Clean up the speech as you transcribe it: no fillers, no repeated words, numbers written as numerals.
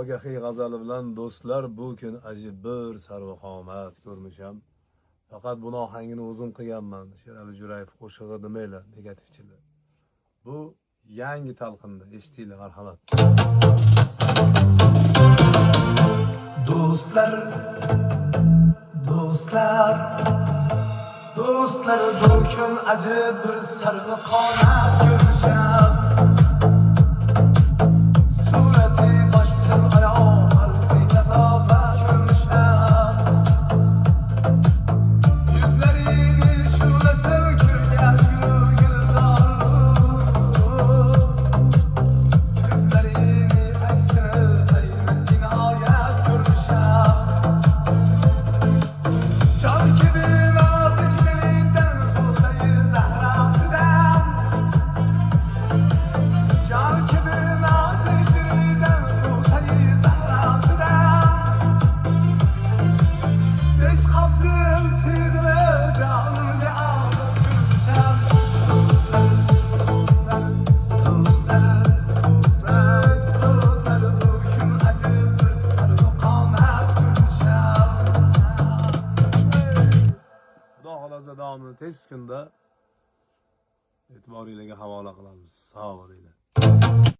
ogahiy g'azali bilan do'stlar, bu kun ajib bir sarvaqomat ko'rmisham. Faqat buni ohangini o'zim qilganman. Sherali Jo'rayev qo'shig'i demanglar, negativchilar. Bu yangi talqinda eshitinglar, marhamat. Do'stlar, do'stlar, do'stlar, bu kun ajib bir sarvaqomat ko'rmisham. Davomini tez kunda e'tiboringizga havola qilamiz. Sog' bo'linglar.